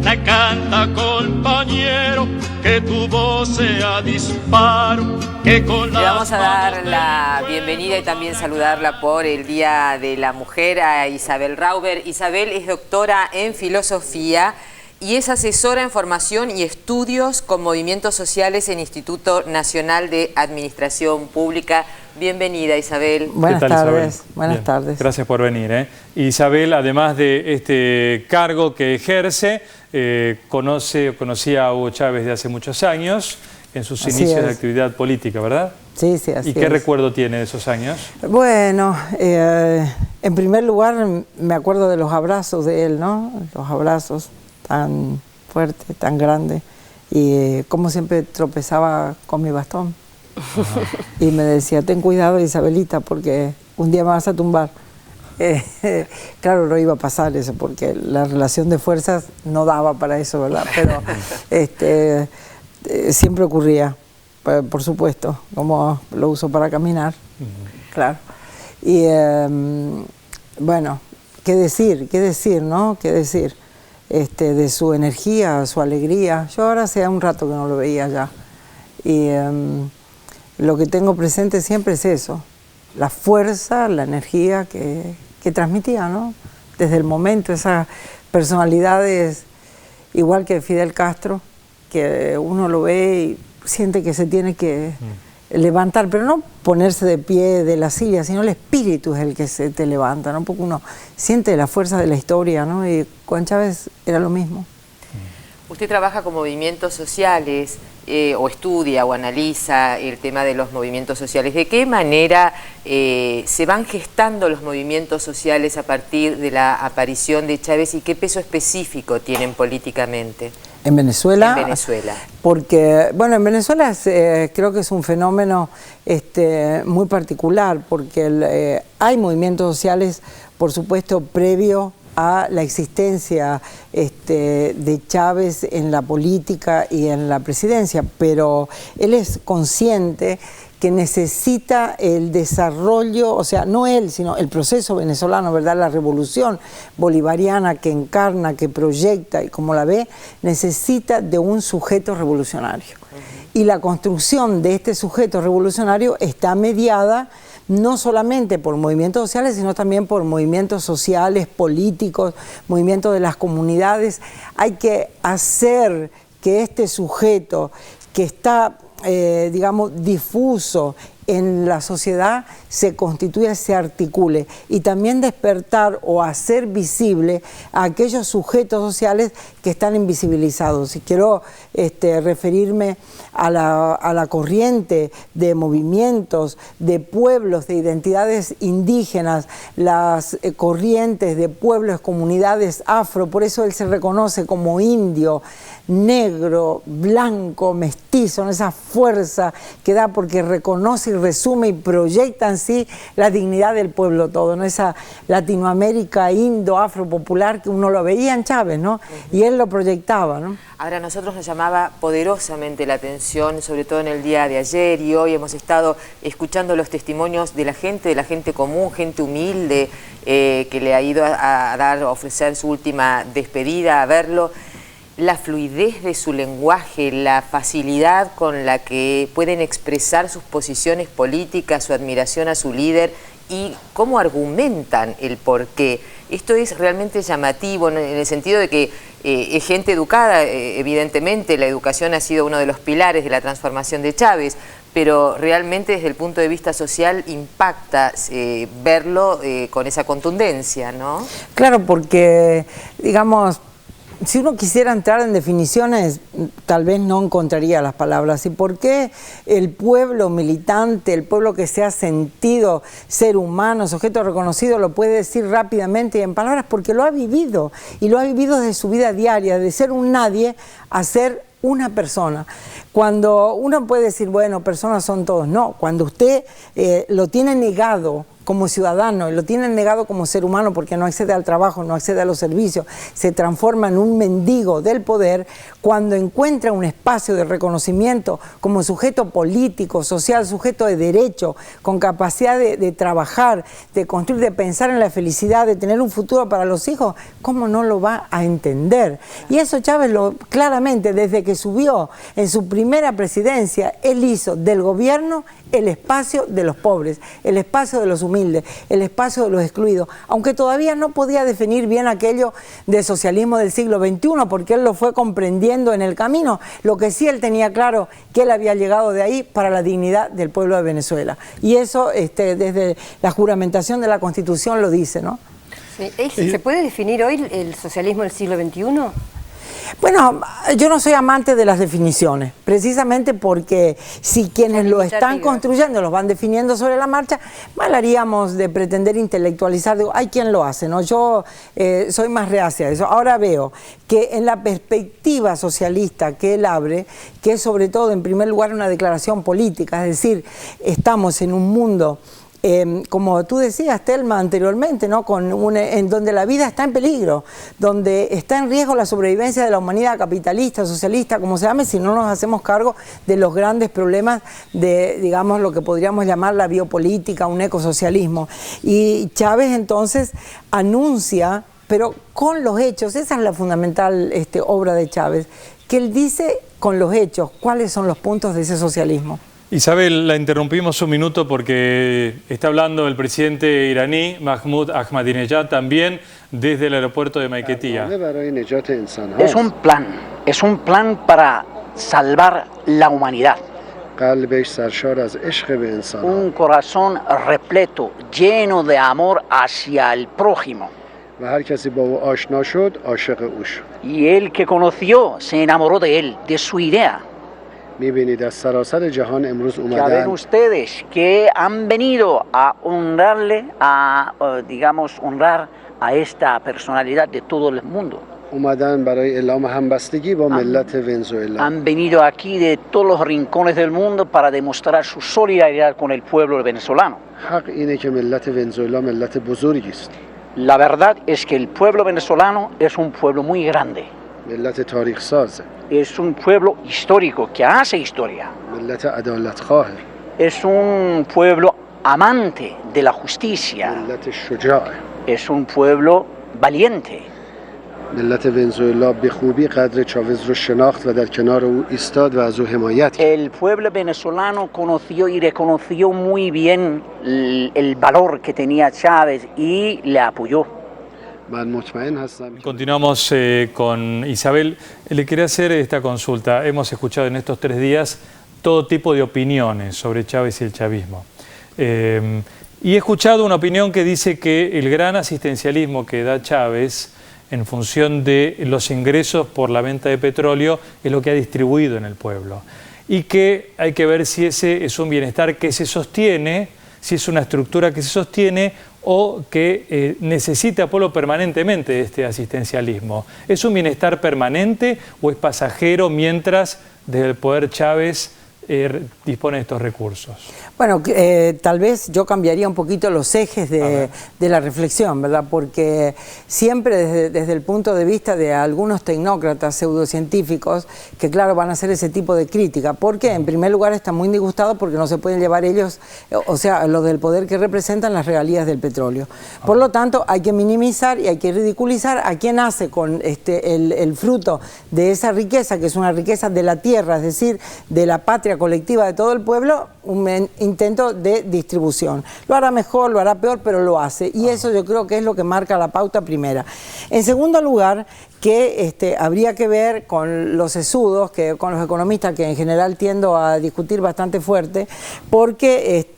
Me canta, compañero, que tu voz sea disparo, que con Le vamos a dar la bienvenida y también saludarla por el Día de la Mujer a Isabel Rauber. Isabel es doctora en filosofía y es asesora en formación y estudios con movimientos sociales en Instituto Nacional de Administración Pública. Bienvenida, Isabel. Buenas tardes. Isabel? Buenas tardes. Gracias por venir. Isabel, además de este cargo que ejerce, conocía a Hugo Chávez de hace muchos años, en sus inicios de actividad política, ¿verdad? Sí, sí, así es. ¿Y qué recuerdo tiene de esos años? Bueno, en primer lugar me acuerdo de los abrazos de él, ¿no? Los abrazos tan fuertes, tan grandes, y como siempre tropezaba con mi bastón. Ajá. Y me decía, ten cuidado, Isabelita, porque un día me vas a tumbar. Claro, no iba a pasar eso, porque la relación de fuerzas no daba para eso, ¿verdad? Pero siempre ocurría, por supuesto, como lo uso para caminar, claro. Y bueno, qué decir, ¿no? Qué decir de su energía, su alegría. Yo ahora hace un rato que no lo veía ya. Y lo que tengo presente siempre es eso, la fuerza, la energía que transmitía, ¿no? Desde el momento, esas personalidades, igual que Fidel Castro, que uno lo ve y siente que se tiene que levantar, pero no ponerse de pie de la silla, sino el espíritu es el que se te levanta, ¿no? Porque uno siente la fuerza de la historia, ¿no? Y con Chávez era lo mismo. Usted trabaja con movimientos sociales, o estudia o analiza el tema de los movimientos sociales. ¿De qué manera se van gestando los movimientos sociales a partir de la aparición de Chávez y qué peso específico tienen políticamente? ¿En Venezuela? En Venezuela. Porque, bueno, en Venezuela creo que es un fenómeno muy particular, porque hay movimientos sociales, por supuesto, previo a la existencia de Chávez en la política y en la presidencia, pero él es consciente que necesita el desarrollo, o sea, no él, sino el proceso venezolano, ¿verdad? La revolución bolivariana que encarna, que proyecta y como la ve, necesita de un sujeto revolucionario. Y la construcción de este sujeto revolucionario está mediada no solamente por movimientos sociales, sino también por movimientos sociales, políticos, movimientos de las comunidades. Hay que hacer que este sujeto que está, digamos, difuso en la sociedad se constituya, se articule y también despertar o hacer visible a aquellos sujetos sociales que están invisibilizados. Y quiero referirme a la corriente de movimientos, de pueblos, de identidades indígenas, las corrientes de pueblos, comunidades afro, por eso él se reconoce como indio, negro, blanco, mestizo, ¿no? Esa fuerza que da porque reconoce y resume y proyecta en sí la dignidad del pueblo todo, ¿no? Esa Latinoamérica indo-afro popular que uno lo veía en Chávez, ¿no? Y él lo proyectaba, ¿no? Ahora, a nosotros nos llamaba poderosamente la atención, sobre todo en el día de ayer, y hoy hemos estado escuchando los testimonios de la gente común, gente humilde, que le ha ido a ofrecer su última despedida, a verlo. La fluidez de su lenguaje, la facilidad con la que pueden expresar sus posiciones políticas, su admiración a su líder y cómo argumentan el porqué. Esto es realmente llamativo en el sentido de que es gente educada, evidentemente la educación ha sido uno de los pilares de la transformación de Chávez, pero realmente desde el punto de vista social impacta verlo con esa contundencia, ¿no? Claro, porque, digamos, si uno quisiera entrar en definiciones, tal vez no encontraría las palabras. ¿Y por qué el pueblo militante, el pueblo que se ha sentido ser humano, sujeto reconocido, lo puede decir rápidamente y en palabras? Porque lo ha vivido, y lo ha vivido desde su vida diaria, de ser un nadie a ser una persona. Cuando uno puede decir, bueno, personas son todos, no. Cuando usted lo tiene negado como ciudadano y lo tienen negado como ser humano porque no accede al trabajo, no accede a los servicios, se transforma en un mendigo del poder, cuando encuentra un espacio de reconocimiento como sujeto político, social, sujeto de derecho, con capacidad de trabajar, de construir, de pensar en la felicidad, de tener un futuro para los hijos, ¿cómo no lo va a entender? Y eso Chávez claramente, desde que subió en su primera presidencia, él hizo del gobierno el espacio de los pobres, el espacio de los humildes, el espacio de los excluidos, aunque todavía no podía definir bien aquello de socialismo del siglo XXI, porque él lo fue comprendiendo en el camino. Lo que sí él tenía claro, que él había llegado de ahí para la dignidad del pueblo de Venezuela. Y eso desde la juramentación de la Constitución lo dice, ¿no? Sí. ¿Se puede definir hoy el socialismo del siglo XXI? Bueno, yo no soy amante de las definiciones, precisamente porque si quienes lo están construyendo los van definiendo sobre la marcha, mal haríamos de pretender intelectualizar. Digo, hay quien lo hace, ¿no? Yo soy más reacia a eso. Ahora veo que en la perspectiva socialista que él abre, que es sobre todo en primer lugar una declaración política, es decir, estamos en un mundo como tú decías, Telma, anteriormente, ¿no? En donde la vida está en peligro, donde está en riesgo la sobrevivencia de la humanidad capitalista, socialista, como se llame, si no nos hacemos cargo de los grandes problemas de, digamos, lo que podríamos llamar la biopolítica, un ecosocialismo. Y Chávez entonces anuncia, pero con los hechos, esa es la fundamental obra de Chávez, que él dice con los hechos cuáles son los puntos de ese socialismo. Isabel, la interrumpimos un minuto porque está hablando el presidente iraní, Mahmoud Ahmadinejad, también desde el aeropuerto de Maiquetía. Es un plan para salvar la humanidad. Un corazón repleto, lleno de amor hacia el prójimo. Y el que conoció se enamoró de él, de su idea. Ya ven ustedes que han venido a honrarle, honrar a esta personalidad de todo el mundo. Han venido aquí de todos los rincones del mundo para demostrar su solidaridad con el pueblo venezolano. La verdad es que el pueblo venezolano es un pueblo muy grande. Es un pueblo histórico que hace historia. Es un pueblo amante de la justicia. Es un pueblo valiente. El pueblo venezolano conoció y reconoció muy bien el valor que tenía Chávez y le apoyó. Continuamos con Isabel. Le quería hacer esta consulta. Hemos escuchado en estos 3 días todo tipo de opiniones sobre Chávez y el chavismo. Y he escuchado una opinión que dice que el gran asistencialismo que da Chávez en función de los ingresos por la venta de petróleo es lo que ha distribuido en el pueblo. Y que hay que ver si ese es un bienestar que se sostiene, si es una estructura que se sostiene o que necesita al pueblo permanentemente de este asistencialismo. ¿Es un bienestar permanente o es pasajero mientras desde el poder Chávez dispone de estos recursos? Bueno, tal vez yo cambiaría un poquito los ejes de la reflexión, ¿verdad? Porque siempre desde el punto de vista de algunos tecnócratas pseudocientíficos, que claro, van a hacer ese tipo de crítica, porque en primer lugar están muy disgustados porque no se pueden llevar ellos, o sea, los del poder que representan las regalías del petróleo. Por lo tanto, hay que minimizar y hay que ridiculizar a quien hace con el fruto de esa riqueza, que es una riqueza de la tierra, es decir, de la patria colectiva de todo el pueblo, un intento de distribución. Lo hará mejor, lo hará peor, pero lo hace. Y eso yo creo que es lo que marca la pauta primera. En segundo lugar, que habría que ver con los sesudos, con los economistas, que en general tiendo a discutir bastante fuerte, porque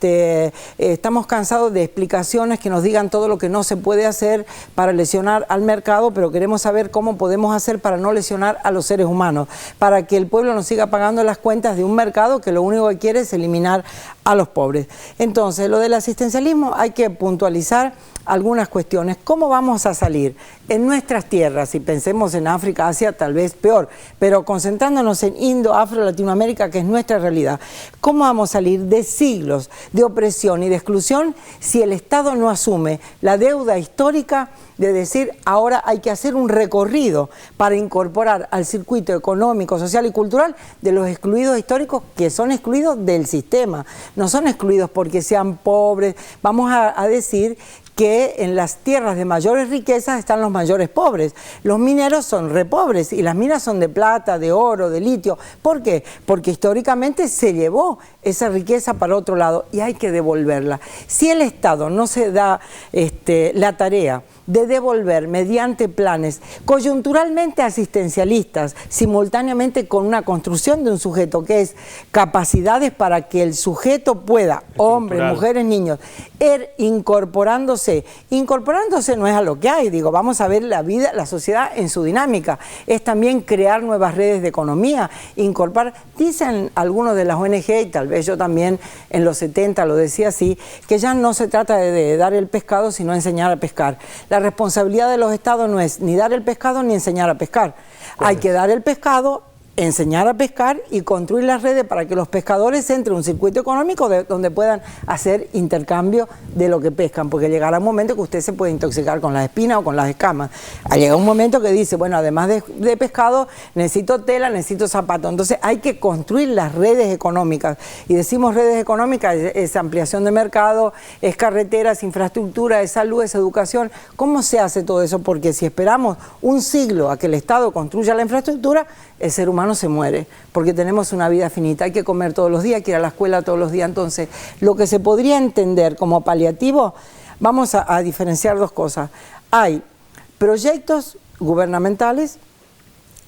estamos cansados de explicaciones que nos digan todo lo que no se puede hacer para lesionar al mercado, pero queremos saber cómo podemos hacer para no lesionar a los seres humanos, para que el pueblo no siga pagando las cuentas de un mercado que lo único que quiere es eliminar a los pobres. Entonces, lo del asistencialismo hay que puntualizar algunas cuestiones. ¿Cómo vamos a salir? En nuestras tierras, si pensemos en África, Asia, tal vez peor, pero concentrándonos en Indo, Afro, Latinoamérica, que es nuestra realidad. ¿Cómo vamos a salir de siglos de opresión y de exclusión si el Estado no asume la deuda histórica de decir ahora hay que hacer un recorrido para incorporar al circuito económico, social y cultural de los excluidos históricos que son excluidos del sistema? No son excluidos porque sean pobres. Vamos a decir que en las tierras de mayores riquezas están los mayores pobres. Los mineros son re pobres y las minas son de plata, de oro, de litio. ¿Por qué? Porque históricamente se llevó esa riqueza para otro lado y hay que devolverla. Si el Estado no se da la tarea de devolver mediante planes coyunturalmente asistencialistas, simultáneamente con una construcción de un sujeto que es capacidades para que el sujeto pueda, hombres, mujeres, niños, ir incorporándose. Incorporándose no es a lo que hay, digo, vamos a ver la vida, la sociedad en su dinámica. Es también crear nuevas redes de economía, incorporar, dicen algunos de las ONG, y tal vez yo también en los 70 lo decía así, que ya no se trata de dar el pescado, sino enseñar a pescar. La responsabilidad de los estados no es ni dar el pescado ni enseñar a pescar. Hay que dar el pescado, enseñar a pescar y construir las redes para que los pescadores entren en un circuito económico donde puedan hacer intercambio de lo que pescan, porque llegará un momento que usted se puede intoxicar con las espinas o con las escamas. Llega un momento que dice, bueno, además de pescado, necesito tela, necesito zapatos. Entonces hay que construir las redes económicas. Y decimos redes económicas, es ampliación de mercado, es carreteras, infraestructura, es salud, es educación. ¿Cómo se hace todo eso? Porque si esperamos un siglo a que el Estado construya la infraestructura, el ser humano se muere, porque tenemos una vida finita, hay que comer todos los días, hay que ir a la escuela todos los días. Entonces, lo que se podría entender como paliativo, vamos a diferenciar dos cosas. Hay proyectos gubernamentales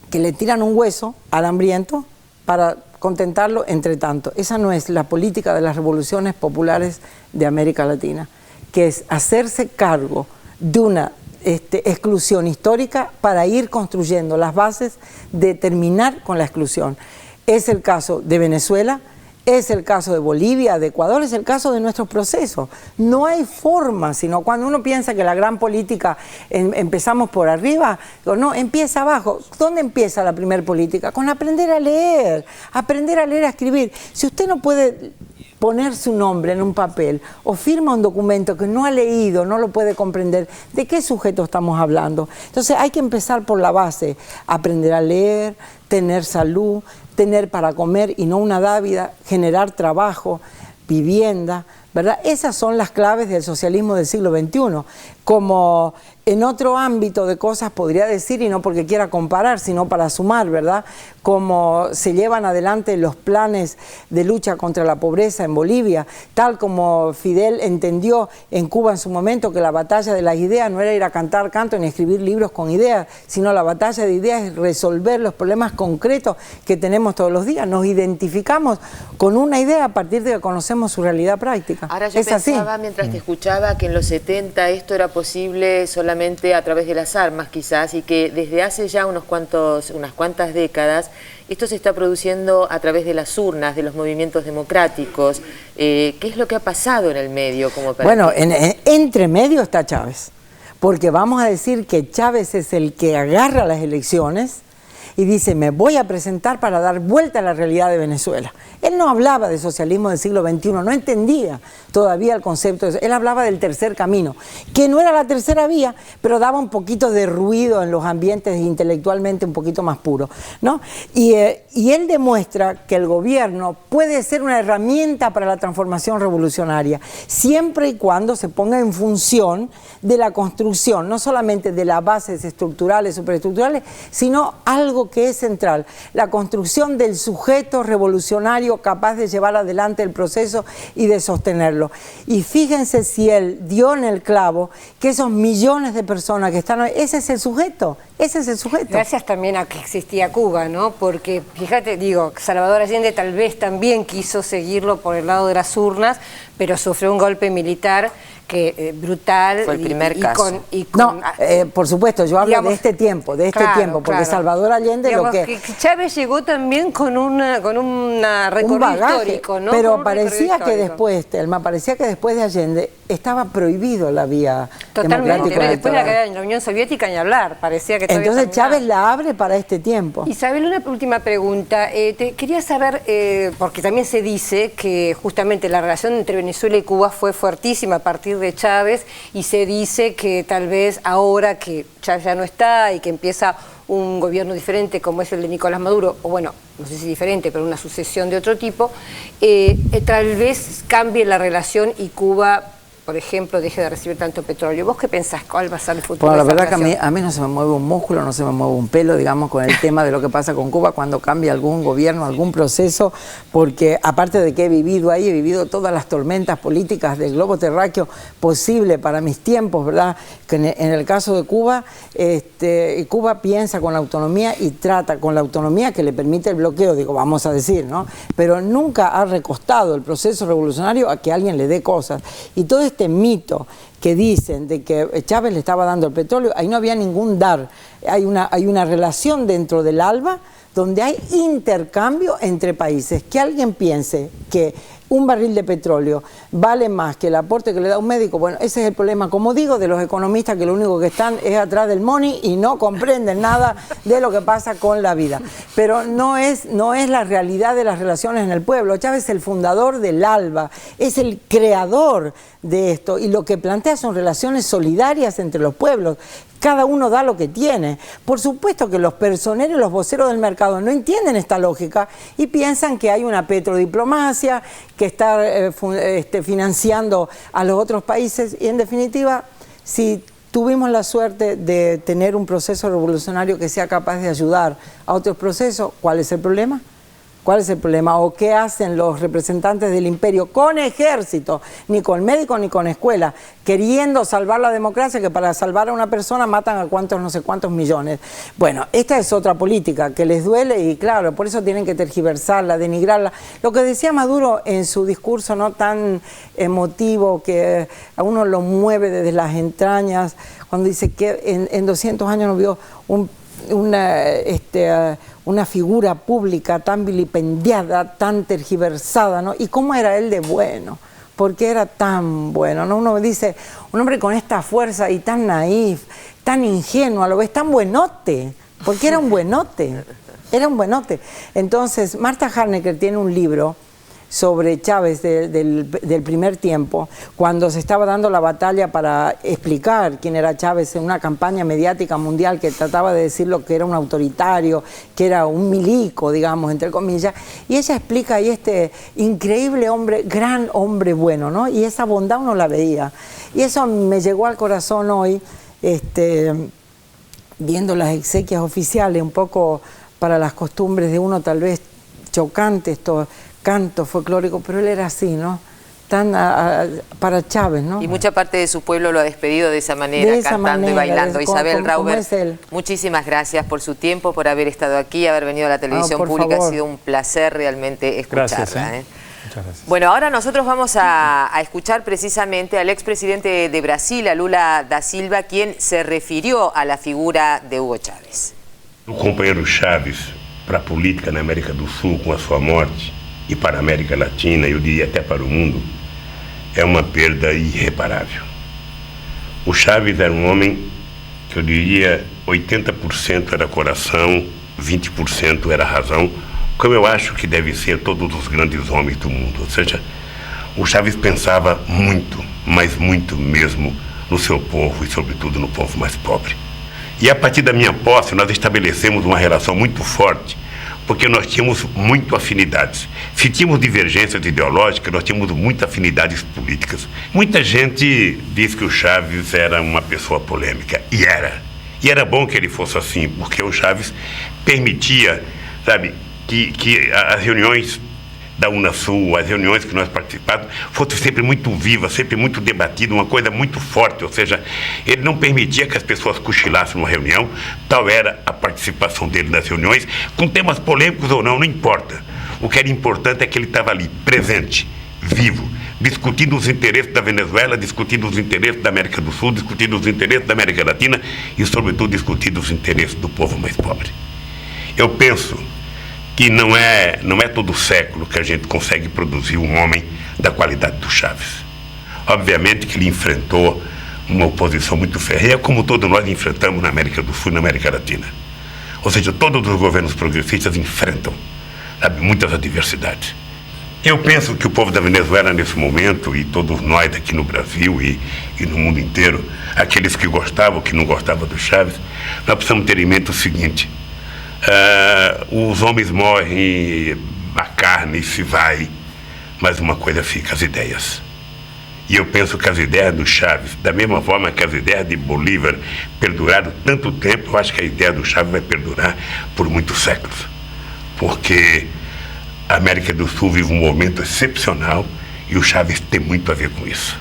que le tiran un hueso al hambriento para contentarlo entre tanto. Esa no es la política de las revoluciones populares de América Latina, que es hacerse cargo de una exclusión histórica para ir construyendo las bases de terminar con la exclusión. Es el caso de Venezuela, es el caso de Bolivia, de Ecuador, es el caso de nuestros procesos. No hay forma, sino cuando uno piensa que la gran política empezamos por arriba, no, empieza abajo. ¿Dónde empieza la primer política? Con aprender a leer, a escribir. Si usted no puede poner su nombre en un papel o firma un documento que no ha leído, no lo puede comprender, ¿de qué sujeto estamos hablando? Entonces hay que empezar por la base, aprender a leer, tener salud, tener para comer y no una dávida, generar trabajo, vivienda, ¿verdad? Esas son las claves del socialismo del siglo XXI. Como en otro ámbito de cosas podría decir, y no porque quiera comparar, sino para sumar, ¿verdad? Como se llevan adelante los planes de lucha contra la pobreza en Bolivia, tal como Fidel entendió en Cuba en su momento que la batalla de las ideas no era ir a cantar canto ni escribir libros con ideas, sino la batalla de ideas es resolver los problemas concretos que tenemos todos los días. Nos identificamos con una idea a partir de que conocemos su realidad práctica. Ahora yo pensaba, mientras te escuchaba, que en los 70 esto era posible solamente a través de las armas quizás, y que desde hace ya unas cuantas décadas esto se está produciendo a través de las urnas, de los movimientos democráticos. ¿Qué es lo que ha pasado en el medio? Bueno, entre medio está Chávez, porque vamos a decir que Chávez es el que agarra las elecciones y dice, me voy a presentar para dar vuelta a la realidad de Venezuela. Él no hablaba de socialismo del siglo XXI, no entendía todavía el concepto de eso. Él hablaba del tercer camino, que no era la tercera vía, pero daba un poquito de ruido en los ambientes intelectualmente un poquito más puros, ¿no? Y él demuestra que el gobierno puede ser una herramienta para la transformación revolucionaria, siempre y cuando se ponga en función de la construcción, no solamente de las bases estructurales, superestructurales, sino algo que es central, la construcción del sujeto revolucionario capaz de llevar adelante el proceso y de sostenerlo. Y fíjense si él dio en el clavo que esos millones de personas que están hoy, ese es el sujeto, ese es el sujeto. Gracias también a que existía Cuba, ¿no? Porque, fíjate, digo, Salvador Allende tal vez también quiso seguirlo por el lado de las urnas, pero sufrió un golpe militar brutal. Fue el primer caso. No, por supuesto, yo hablo digamos, de este tiempo, porque claro. Salvador Allende digamos, lo que... Chávez llegó también con un recorrido histórico, ¿no? Pero parecía que después, Telma, parecía que después de Allende estaba prohibido la vía totalmente, democrática. después de la caída de la Unión Soviética ni hablar, parecía que todavía entonces terminaba. Chávez la abre para este tiempo. Isabel, una última pregunta. Quería saber, porque también se dice que justamente la relación entre Venezuela y Cuba fue fuertísima a partir de Chávez, y se dice que tal vez ahora que Chávez ya no está y que empieza un gobierno diferente como es el de Nicolás Maduro, o bueno, no sé si diferente, pero una sucesión de otro tipo, tal vez cambie la relación y Cuba, por ejemplo, deje de recibir tanto petróleo. ¿Vos qué pensás? ¿Cuál va a ser el futuro? Bueno, la de esa verdad que relación? a mí no se me mueve un músculo, no se me mueve un pelo, digamos, con el tema de lo que pasa con Cuba cuando cambia algún gobierno, algún proceso, porque aparte de que he vivido ahí, he vivido todas las tormentas políticas del globo terráqueo posible para mis tiempos, ¿verdad? Que en el caso de Cuba, Cuba piensa con la autonomía y trata con la autonomía que le permite el bloqueo, digo, vamos a decir, ¿no? Pero nunca ha recostado el proceso revolucionario a que alguien le dé cosas. Y todo este mito que dicen de que Chávez le estaba dando el petróleo, ahí no había ningún dar. Hay una relación dentro del ALBA donde hay intercambio entre países. Que alguien piense que un barril de petróleo vale más que el aporte que le da un médico, bueno, ese es el problema, como digo, de los economistas que lo único que están es atrás del money y no comprenden nada de lo que pasa con la vida. Pero no es la realidad de las relaciones en el pueblo. Chávez es el fundador del ALBA, es el creador de esto, y lo que plantea son relaciones solidarias entre los pueblos. Cada uno da lo que tiene. Por supuesto que los personeros y los voceros del mercado no entienden esta lógica y piensan que hay una petrodiplomacia que está financiando a los otros países, y en definitiva, si tuvimos la suerte de tener un proceso revolucionario que sea capaz de ayudar a otros procesos, ¿cuál es el problema? ¿Cuál es el problema? ¿O qué hacen los representantes del imperio con ejército, ni con médicos ni con escuela, queriendo salvar la democracia, que para salvar a una persona matan a cuantos, no sé cuántos millones? Bueno, esta es otra política que les duele y claro, por eso tienen que tergiversarla, denigrarla. Lo que decía Maduro en su discurso no tan emotivo, que a uno lo mueve desde las entrañas, cuando dice que en 200 años no vio una figura pública tan vilipendiada, tan tergiversada, ¿no? ¿Y cómo era él de bueno? ¿Por qué era tan bueno, ¿no? Uno dice, un hombre con esta fuerza y tan naif, tan ingenuo, a lo ves, tan buenote, porque era un buenote, era un buenote. Entonces, Marta Harnecker tiene un libro sobre Chávez del primer tiempo, cuando se estaba dando la batalla para explicar quién era Chávez en una campaña mediática mundial que trataba de decir lo que era un autoritario, que era un milico, digamos, entre comillas, y ella explica ahí este increíble hombre, gran hombre bueno, ¿no? Y esa bondad uno la veía. Y eso me llegó al corazón hoy, viendo las exequias oficiales, un poco para las costumbres de uno tal vez chocante, estos canto folclórico, pero él era así, ¿no? Tan para Chávez, ¿no? Y mucha parte de su pueblo lo ha despedido de esa manera, cantando y bailando. Isabel Rauber, muchísimas gracias por su tiempo, por haber estado aquí, haber venido a la televisión pública. Ha sido un placer realmente escucharla. Gracias, Muchas gracias. Bueno, ahora nosotros vamos a escuchar precisamente al expresidente de Brasil, a Lula da Silva, quien se refirió a la figura de Hugo Chávez. O companheiro Chávez para a política na América do Sul com a sua morte, e para a América Latina, eu diria até para o mundo, é uma perda irreparável. O Chávez era um homem que eu diria 80% era coração, 20% era razão, como eu acho que deve ser todos os grandes homens do mundo. Ou seja, o Chávez pensava muito, mas muito mesmo, no seu povo e sobretudo no povo mais pobre. E a partir da minha posse nós estabelecemos uma relação muito forte, porque nós tínhamos muito afinidades. Se tínhamos divergências ideológicas, nós tínhamos muitas afinidades políticas. Muita gente diz que o Chávez era uma pessoa polêmica, e era. E era bom que ele fosse assim, porque o Chávez permitia, sabe, que as reuniões da Unasul, as reuniões que nós participávamos, fossem sempre muito vivas, sempre muito debatidas, uma coisa muito forte, ou seja, ele não permitia que as pessoas cochilassem numa reunião, tal era a participação dele nas reuniões, com temas polêmicos ou não, não importa. O que era importante é que ele estava ali, presente, vivo, discutindo os interesses da Venezuela, discutindo os interesses da América do Sul, discutindo os interesses da América Latina e, sobretudo, discutindo os interesses do povo mais pobre. Eu penso que não é todo século que a gente consegue produzir um homem da qualidade do Chávez. Obviamente que ele enfrentou uma oposição muito ferrenha, como todos nós enfrentamos na América do Sul e na América Latina. Ou seja, todos os governos progressistas enfrentam, sabe, muitas adversidades. Eu penso que o povo da Venezuela nesse momento, e todos nós aqui no Brasil e no mundo inteiro, aqueles que gostavam, que não gostavam do Chávez, nós precisamos ter em mente o seguinte: os homens morrem, a carne se vai, mas uma coisa fica, as ideias. E eu penso que as ideias do Chávez, da mesma forma que as ideias de Bolívar perduraram tanto tempo, eu acho que a ideia do Chávez vai perdurar por muitos séculos. Porque a América do Sul vive um momento excepcional e o Chávez tem muito a ver com isso.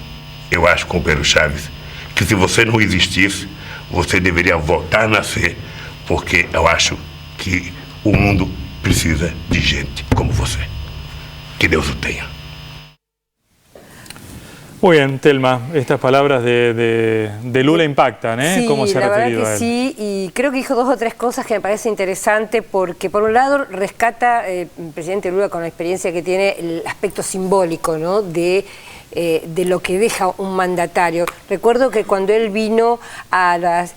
Eu acho, companheiro Chávez, que se você não existisse, você deveria voltar a nascer, porque eu acho que o mundo precisa de gente como você. Que Deus o tenha. Muy bien, Telma, estas palabras de Lula impactan, ¿eh? Sí, ¿Cómo se ha la referido verdad a que él? sí, y creo que dijo 2 o 3 cosas que me parece interesante porque por un lado rescata el presidente Lula con la experiencia que tiene el aspecto simbólico, ¿no?, de lo que deja un mandatario. Recuerdo que cuando él vino a las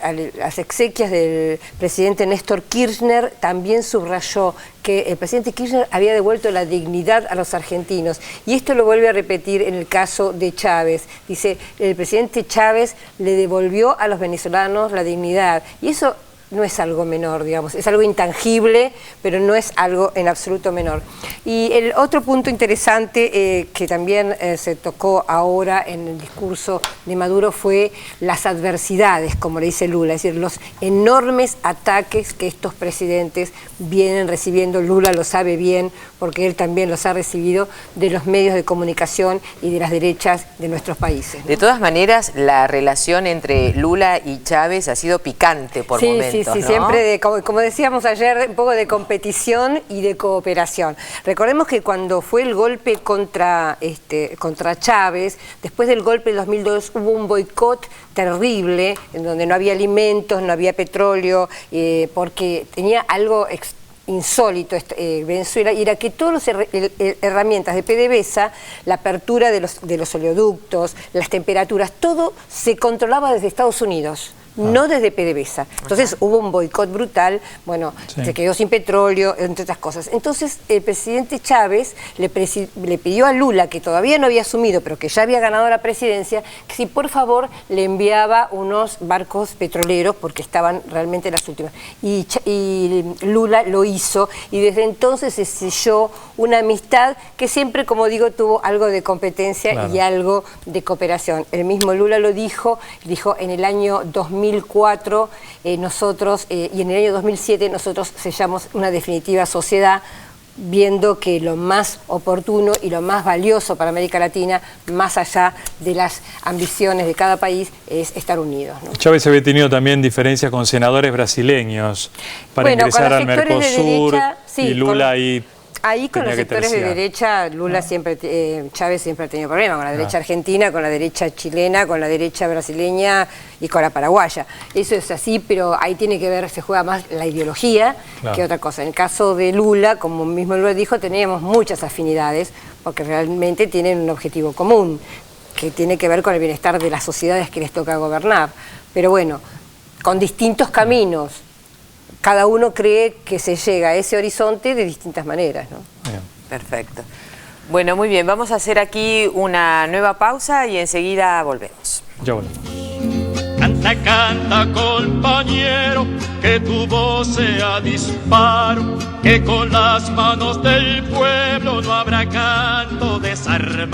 exequias del presidente Néstor Kirchner, también subrayó que el presidente Kirchner había devuelto la dignidad a los argentinos. Y esto lo vuelve a repetir en el caso de Chávez. Dice, el presidente Chávez le devolvió a los venezolanos la dignidad. Y eso no es algo menor, digamos, es algo intangible, pero no es algo en absoluto menor. Y el otro punto interesante que también se tocó ahora en el discurso de Maduro fue las adversidades, como le dice Lula, es decir, los enormes ataques que estos presidentes vienen recibiendo. Lula lo sabe bien, porque él también los ha recibido de los medios de comunicación y de las derechas de nuestros países, ¿no? De todas maneras, la relación entre Lula y Chávez ha sido picante por momentos. Sí, ¿no? siempre, como decíamos ayer, un poco de competición y de cooperación. Recordemos que cuando fue el golpe contra Chávez, después del golpe del 2002 hubo un boicot terrible, en donde no había alimentos, no había petróleo, porque tenía algo insólito Venezuela, y era que todas las herramientas de PDVSA, la apertura de los oleoductos, las temperaturas, todo se controlaba desde Estados Unidos. No desde PDVSA. Entonces hubo un boicot brutal, bueno, sí, se quedó sin petróleo, entre otras cosas. Entonces el presidente Chávez le pidió a Lula, que todavía no había asumido, pero que ya había ganado la presidencia, que si por favor le enviaba unos barcos petroleros, porque estaban realmente las últimas. Y Lula lo hizo, y desde entonces se selló una amistad que siempre, como digo, tuvo algo de competencia, claro, y algo de cooperación. El mismo Lula lo dijo en el año 2004 nosotros, y en el año 2007 nosotros sellamos una definitiva sociedad, viendo que lo más oportuno y lo más valioso para América Latina, más allá de las ambiciones de cada país, es estar unidos, ¿no? Chávez había tenido también diferencias con senadores brasileños para ingresar al Mercosur, derecha, sí, y Lula ahí con los sectores de derecha, Lula Chávez siempre ha tenido problemas, con la derecha argentina, con la derecha chilena, con la derecha brasileña y con la paraguaya. Eso es así, pero ahí tiene que ver, se juega más la ideología, claro, que otra cosa. En el caso de Lula, como mismo Lula dijo, teníamos muchas afinidades, porque realmente tienen un objetivo común, que tiene que ver con el bienestar de las sociedades que les toca gobernar. Pero bueno, con distintos caminos. Cada uno cree que se llega a ese horizonte de distintas maneras, ¿no? Bien. Perfecto. Bueno, muy bien, vamos a hacer aquí una nueva pausa y enseguida volvemos. Ya volvemos. Canta, canta, compañero, que tu voz sea disparo, que con las manos del pueblo no habrá canto desarmado.